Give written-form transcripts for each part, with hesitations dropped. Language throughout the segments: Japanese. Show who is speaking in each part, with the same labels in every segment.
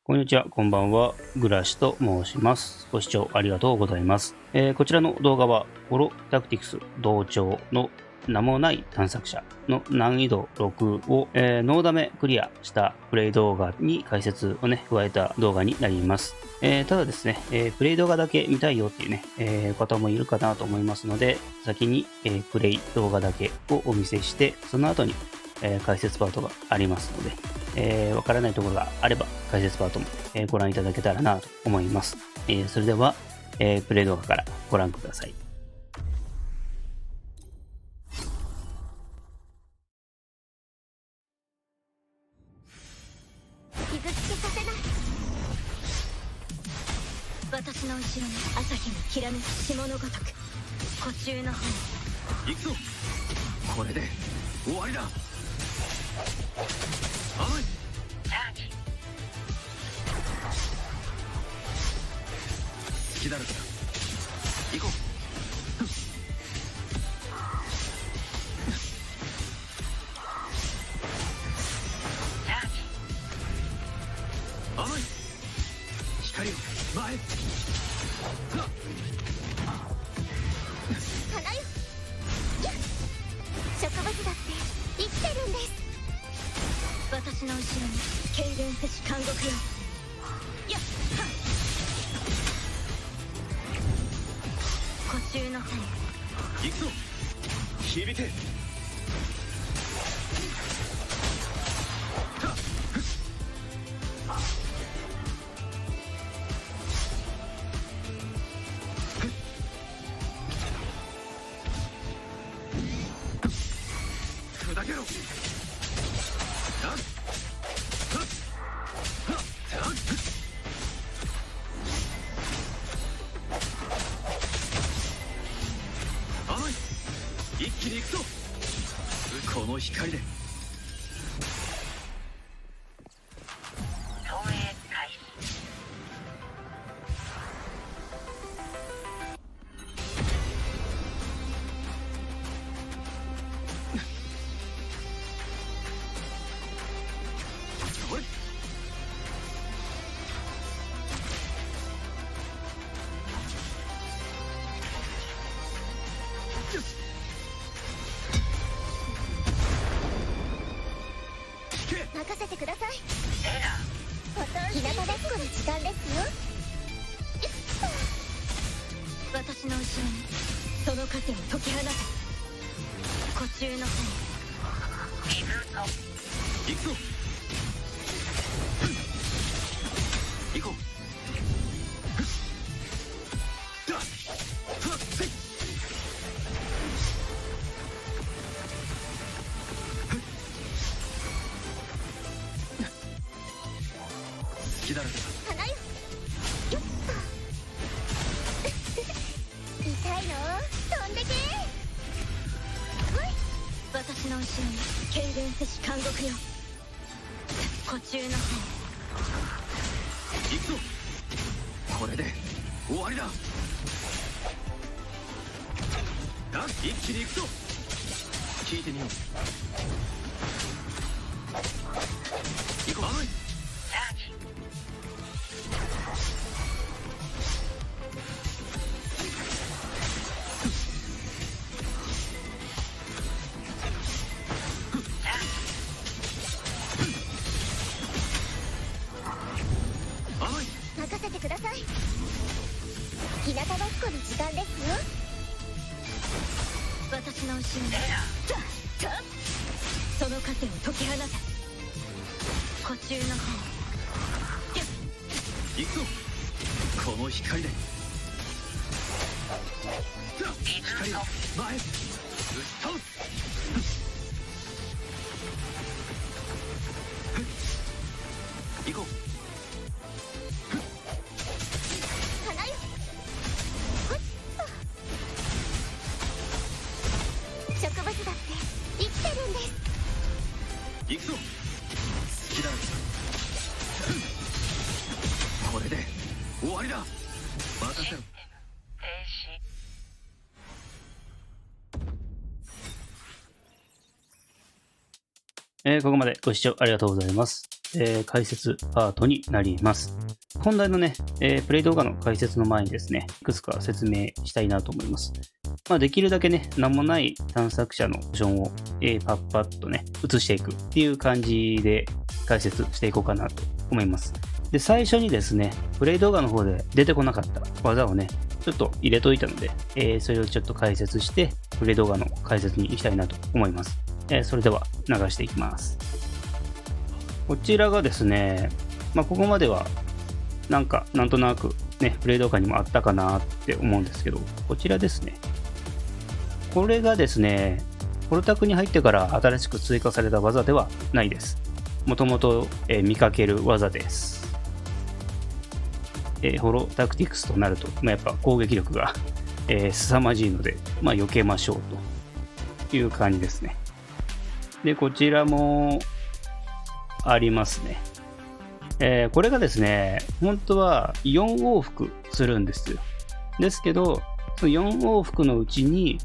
Speaker 1: こんにちは、こんばんは。グラシと申します。ご視聴ありがとうございます。こちらの動画は、ホロタクティクス同調の名もない探索者の難易度6を、ノーダメクリアしたプレイ動画に解説をね、加えた動画になります。ただですね、プレイ動画だけ見たいよっていうね、方もいるかなと思いますので、先に、プレイ動画だけをお見せして、その後に解説パートがありますので、わからないところがあれば解説パートも、ご覧いただけたらなと思います。それでは、プレイ動画からご覧ください。
Speaker 2: 傷つけさせない。私の後ろに朝日がきらめく霜のごとく孤中の花。
Speaker 3: 行くぞ。これで終わりだ。甘い。好きだらけだ。行こう。甘い。光を前。
Speaker 2: 花よ。植物だって生きてるんです。私の後ろに痙攣せし監獄よ。やっはっ。孤中の花。
Speaker 3: 行くぞ。響け。砕けろ。甘い。一気に行くぞ。この光で。それ。よし。聞け。
Speaker 2: 任せてください。日向ぼっこの時間ですよ。私の後ろにその盾を解き放て。孤中の花。
Speaker 3: 行くぞ。行こう。だ。はっせい。好きだらけだ。
Speaker 2: 花よ。よっと。痛いの？飛んでけ。ほい。私の後ろに痙攣せし監獄よ。孤中の花。
Speaker 3: 行くぞ。これで終わりだ。一気に行くぞ。聞いてみよう。行こう。甘い。甘い。
Speaker 2: 任せてください。日向ぼっこの時間ですよ。私の後ろにその盾を解き放て。孤中の花。
Speaker 3: 行くぞ。この光で。光を前。打ち倒す。行こう。
Speaker 2: 花よ。ほっと。植物だって生きてるんです。
Speaker 3: 行くぞ。好きだらけだ。これで終わりだ。任せろ。
Speaker 1: ここまでご視聴ありがとうございます。解説パートになります。本題のね、プレイ動画の解説の前にですね、いくつか説明したいなと思います。できるだけね、名もない探索者のポジションを、パッパッとね、移していくっていう感じで解説していこうかなと思います。で、最初にですね、プレイ動画の方で出てこなかった技をね、ちょっと入れといたので、それをちょっと解説して、プレイ動画の解説に行きたいなと思います。それでは流していきます。こちらがですね、ここまではなんとなくね、プレイ動画にもあったかなって思うんですけど、こちらですね。これがですね、ホロタクに入ってから新しく追加された技ではないです。もともと見かける技です。ホロタクティクスとなると、やっぱ攻撃力が凄まじいので、避けましょうという感じですね。で、こちらもありますね。これがですね、本当は4往復するんですよ。ですけど、その4往復のうちに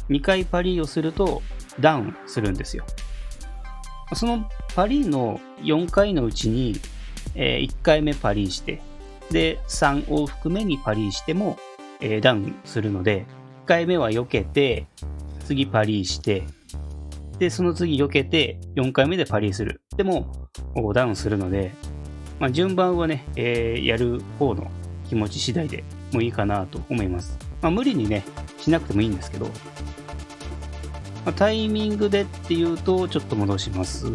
Speaker 1: 2回パリをするとダウンするんですよ。そのパリの4回のうちに、1回目パリして、で、3往復目にパリしても、ダウンするので、1回目は避けて、次パリして、で、その次避けて、4回目でパリする。でも、ダウンするので、順番はね、やる方の気持ち次第でもいいかなと思います。無理にね、しなくてもいいんですけど、タイミングでっていうと、ちょっと戻します。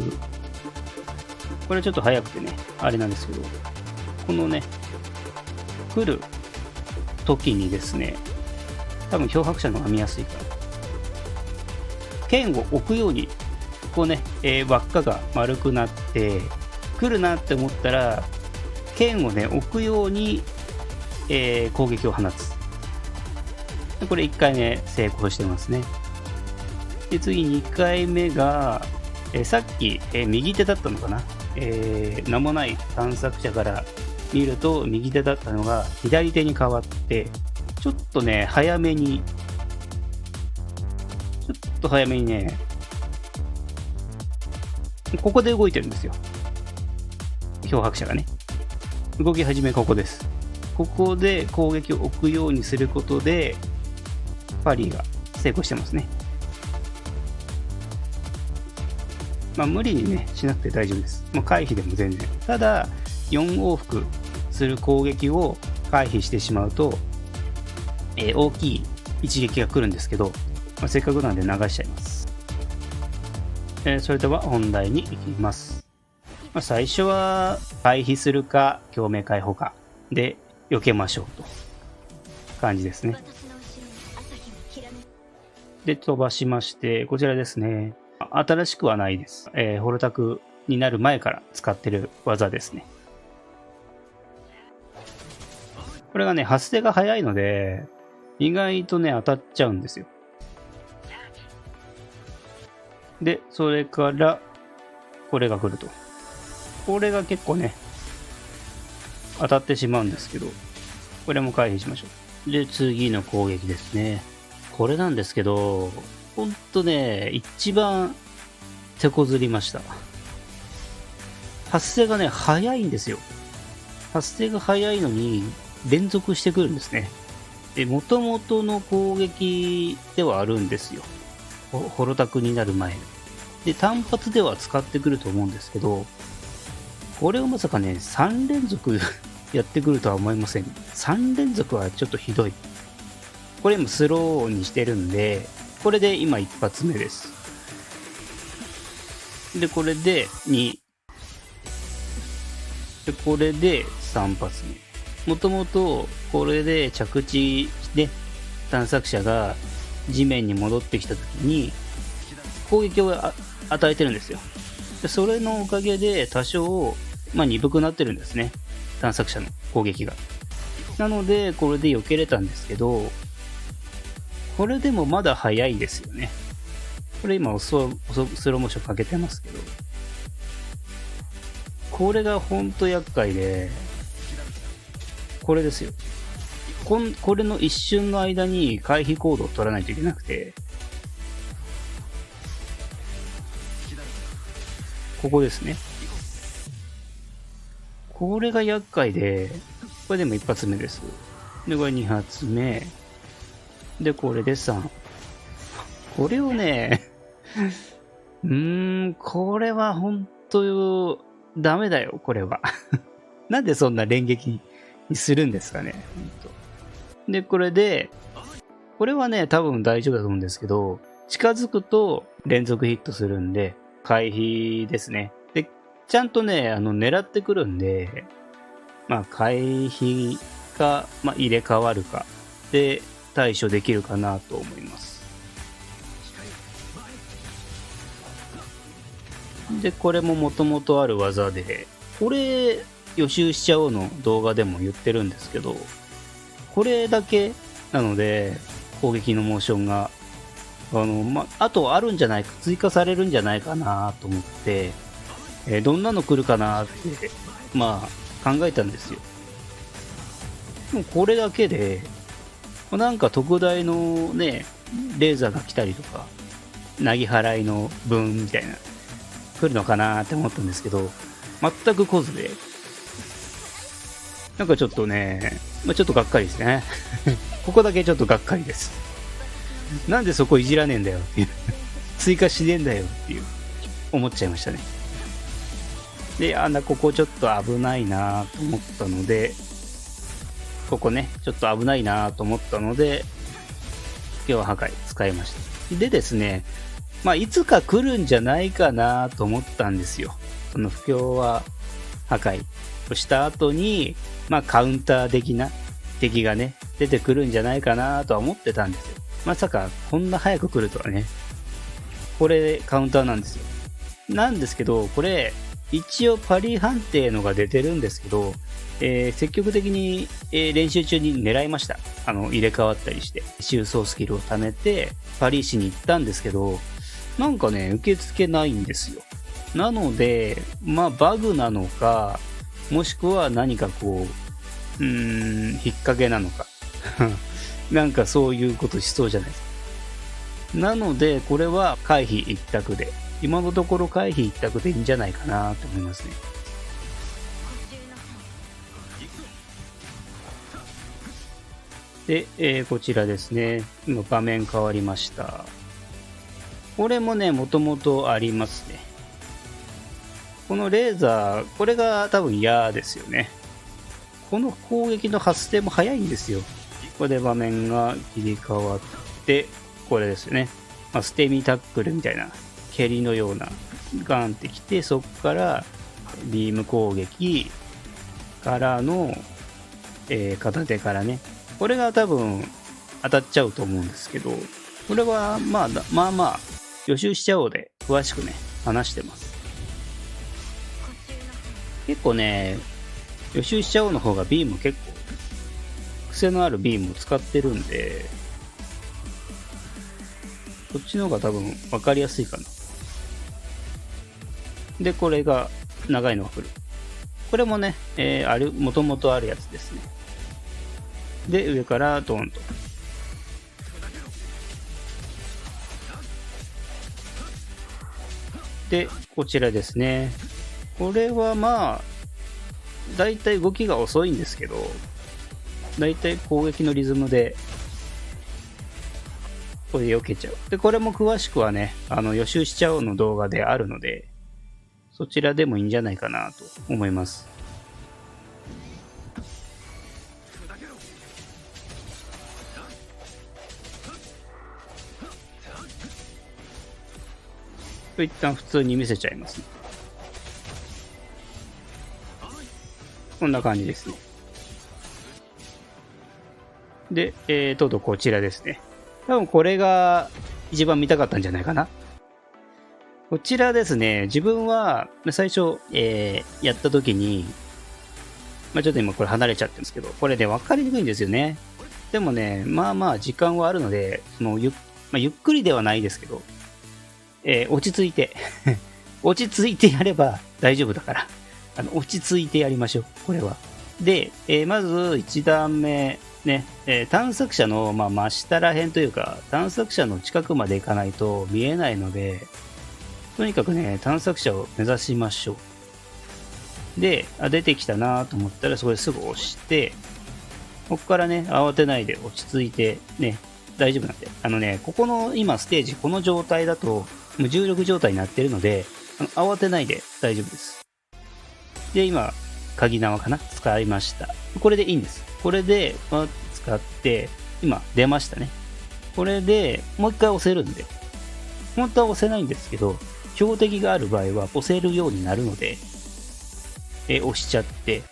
Speaker 1: これちょっと早くてね、あれなんですけど、このね、来る時にですね、多分漂白者の方が見やすいから、剣を置くように、こうね、輪っかが丸くなって、来るなって思ったら、剣をね、置くように、攻撃を放つ。これ1回目成功してますね。で、次2回目が、さっき、右手だったのかな、名もない探索者から見ると右手だったのが左手に変わって、ちょっと早めにね、ここで動いてるんですよ。漂白者がね。動き始めここです。ここで攻撃を置くようにすることで、パリが成功してますね。無理にね、しなくて大丈夫です。回避でも全然。ただ、4往復する攻撃を回避してしまうと、大きい一撃が来るんですけど、せっかくなんで流しちゃいます。それでは本題に行きます。最初は回避するか共鳴解放かで避けましょうと感じですね。で、飛ばしまして、こちらですね。新しくはないです。ホロタクになる前から使ってる技ですね。これがね、発生が早いので、意外とね、当たっちゃうんですよ。で、それから、これが来ると。これが結構ね、当たってしまうんですけど、これも回避しましょう。で、次の攻撃ですね。これなんですけど、ほんとね、一番手こずりました。発生がね、早いんですよ。発生が早いのに、連続してくるんですね。で、元々の攻撃ではあるんですよ。ホロタクになる前。で、単発では使ってくると思うんですけど、これをまさかね、3連続やってくるとは思いません。3連続はちょっとひどい。これ今スローにしてるんで、これで今一発目です。で、これで2。で、これで3発目。もともとこれで着地で探索者が地面に戻ってきたときに攻撃を与えてるんですよ。でそれのおかげで多少、鈍くなってるんですね。探索者の攻撃が。なのでこれで避けれたんですけど、これでもまだ早いですよね。これ今スローモーションかけてますけど、これがほんと厄介で、これですよ。これの一瞬の間に回避行動を取らないといけなくて、ここですね。これが厄介で、これでも一発目です。で、これ二発目。で、これで3。これをね、これは本当ダメだよ、これは。なんでそんな連撃にするんですかね。で、これで、これはね、多分大丈夫だと思うんですけど、近づくと連続ヒットするんで、回避ですね。で、ちゃんとね、狙ってくるんで、まあ、回避か、まあ、入れ替わるかで対処できるかなと思います。で、これももともとある技で、これ予習しちゃおうの動画でも言ってるんですけど、これだけなので攻撃のモーションがあとあるんじゃないか、追加されるんじゃないかなと思って、どんなの来るかなってまあ考えたんですよ。でもこれだけでなんか特大のねレーザーが来たりとか、なぎ払いの分みたいな来るのかなって思ったんですけど、全く来ずで、なんかちょっとね、ちょっとがっかりですね。ここだけちょっとがっかりです。なんでそこいじらねえんだよっていう。追加しねえんだよっていう思っちゃいましたね。で、ここちょっと危ないなと思ったので、ここね、ちょっと危ないなと思ったので、今日は破壊使いました。でですね、いつか来るんじゃないかなと思ったんですよ。その不協和破壊をした後に、カウンター的な敵がね、出てくるんじゃないかなとは思ってたんですよ。まさかこんな早く来るとはね。これカウンターなんですよ。なんですけど、これ一応パリ判定のが出てるんですけど、積極的に、練習中に狙いました。入れ替わったりして、修装スキルを貯めて、パリ市に行ったんですけど、なんかね、受け付けないんですよ。なので、バグなのか、もしくは何かこう、引っ掛けなのか。なんかそういうことしそうじゃないですか。なので、これは回避一択で、今のところ回避一択でいいんじゃないかなと思いますね。で、こちらですね。今画面変わりました。これもね、もともとありますね。このレーザー、これが多分矢ですよね。この攻撃の発生も早いんですよ。ここで場面が切り替わって、これですよね。捨て身タックルみたいな、蹴りのような、ガンってきて、そこからビーム攻撃からの、片手からね。これが多分当たっちゃうと思うんですけど、これはまあ、予習しちゃおうで詳しくね、話してます。結構ね、予習しちゃおうの方がビーム結構、癖のあるビームを使ってるんで、こっちの方が多分分かりやすいかな。で、これが長いのが来る。これもね、もともとあるやつですね。で、上からドーンと。で、こちらですね。これはだいたい動きが遅いんですけど、だいたい攻撃のリズムで、これで避けちゃう。で、これも詳しくはね、予習しちゃおうの動画であるので、そちらでもいいんじゃないかなと思います。一旦普通に見せちゃいますね。こんな感じですね。で、こちらですね。多分これが一番見たかったんじゃないかな。こちらですね、自分は最初、やった時に、ちょっと今これ離れちゃってるんですけど、これね、分かりにくいんですよね。でもね、時間はあるので、ゆっくりではないですけど、落ち着いて、落ち着いてやれば大丈夫だから、落ち着いてやりましょう、これは。で、まず1段目、ね、探索者の、真下ら辺というか、探索者の近くまで行かないと見えないので、とにかくね、探索者を目指しましょう。で、出てきたなと思ったらそこですぐ押して、ここからね、慌てないで落ち着いてね、大丈夫なんで。ここの今ステージ、この状態だと、無重力状態になってるので、慌てないで大丈夫です。で、今、鍵縄かな使いました。これでいいんです。これで、使って、今、出ましたね。これで、もう一回押せるんで。本当は押せないんですけど、標的がある場合は押せるようになるので、押しちゃって、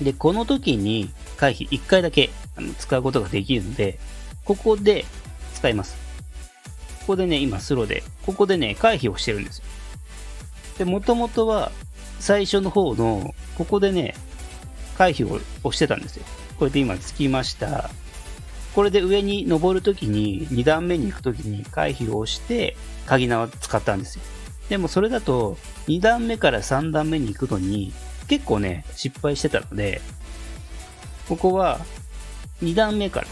Speaker 1: で、この時に回避1回だけ使うことができるので、ここで使います。ここでね、今スローで、ここでね、回避をしてるんですよ。で、もともとは最初の方の、ここでね、回避を押してたんですよ。これで今つきました。これで上に登るときに、2段目に行くときに回避を押して、鍵縄使ったんですよ。でもそれだと、2段目から3段目に行くのに、結構ね、失敗してたので、ここは、2段目から、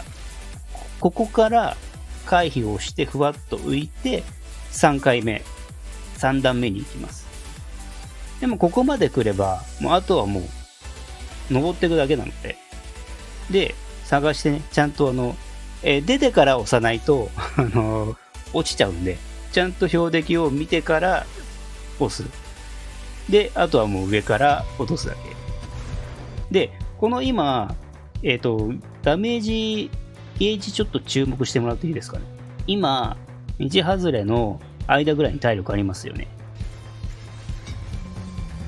Speaker 1: ここから回避を押してふわっと浮いて、3回目、3段目に行きます。でもここまで来れば、もうあとはもう、登っていくだけなので、で、探してね、ちゃんと出てから押さないと、落ちちゃうんで、ちゃんと標的を見てから押す。で、あとはもう上から落とすだけ。で、この今、ダメージゲージちょっと注目してもらっていいですかね。今、道外れの間ぐらいに体力ありますよね。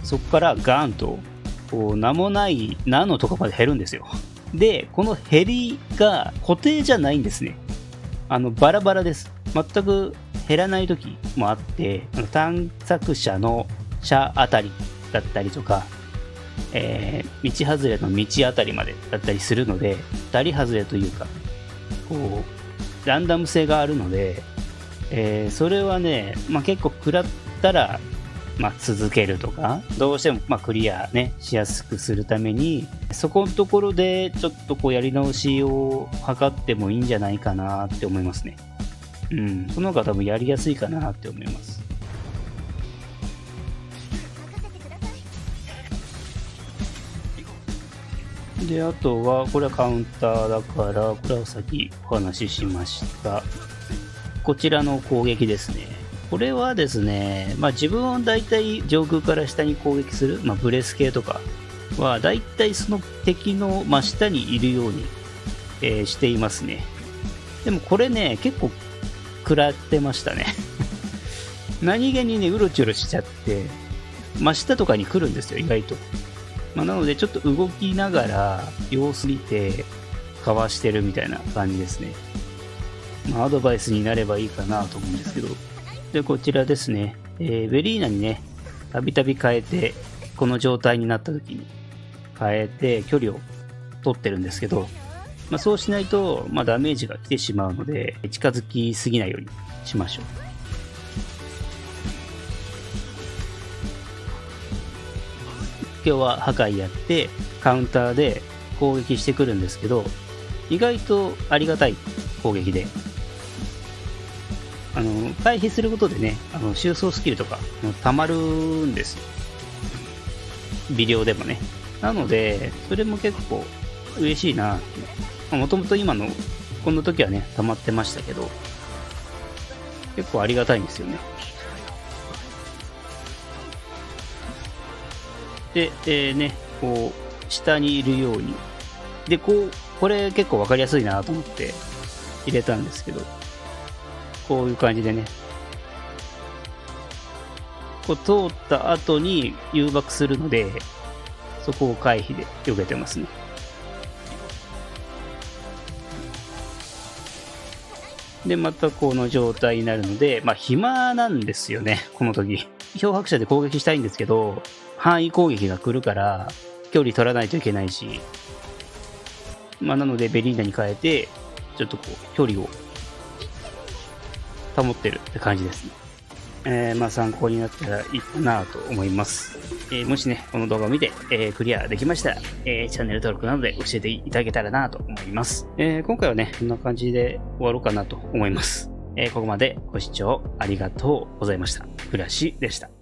Speaker 1: そこからガーンと、名もないナノとかまで減るんですよ。で、この減りが固定じゃないんですね。バラバラです。全く減らない時もあって、探索者の車あたりだったりとか、道外れの道あたりまでだったりするので、当たり外れというか、ランダム性があるので、それはね、結構食らったら、続けるとか、どうしてもクリアね、しやすくするために、そこのところでちょっとやり直しを図ってもいいんじゃないかなって思いますね。その方が多分やりやすいかなって思います。で、あとは、これはカウンターだから、これはさっきお話ししました。こちらの攻撃ですね。これはですね、自分をだいたい上空から下に攻撃する、ブレス系とかは、だいたいその敵の真下にいるように、していますね。でもこれね、結構食らってましたね。何気にね、うろちょろしちゃって、真下とかに来るんですよ、意外と。なので、ちょっと動きながら、様子見て、かわしてるみたいな感じですね。アドバイスになればいいかなと思うんですけど。で、こちらですね。ベリーナにね、たびたび変えて、この状態になった時に変えて距離を取ってるんですけど、そうしないと、ダメージが来てしまうので、近づきすぎないようにしましょう。今日は破壊やって、カウンターで攻撃してくるんですけど、意外とありがたい攻撃で、回避することでね、収束スキルとか溜まるんですよ。微量でもね。なので、それも結構嬉しいなって。もともと今の、この時はね、溜まってましたけど、結構ありがたいんですよね。で、ね、下にいるように。で、これ結構わかりやすいなと思って入れたんですけど、こういう感じでね、通った後に誘爆するので、そこを回避で避けてますね。で、またこの状態になるので、暇なんですよね、この時。漂白者で攻撃したいんですけど、範囲攻撃が来るから、距離取らないといけないし、なのでベリーナに変えて、ちょっと距離を保ってるって感じですね。参考になったらいいかなと思います。もしね、この動画を見て、クリアできましたら、チャンネル登録などで教えていただけたらなと思います。今回はね、こんな感じで終わろうかなと思います。ここまでご視聴ありがとうございました。グラシでした。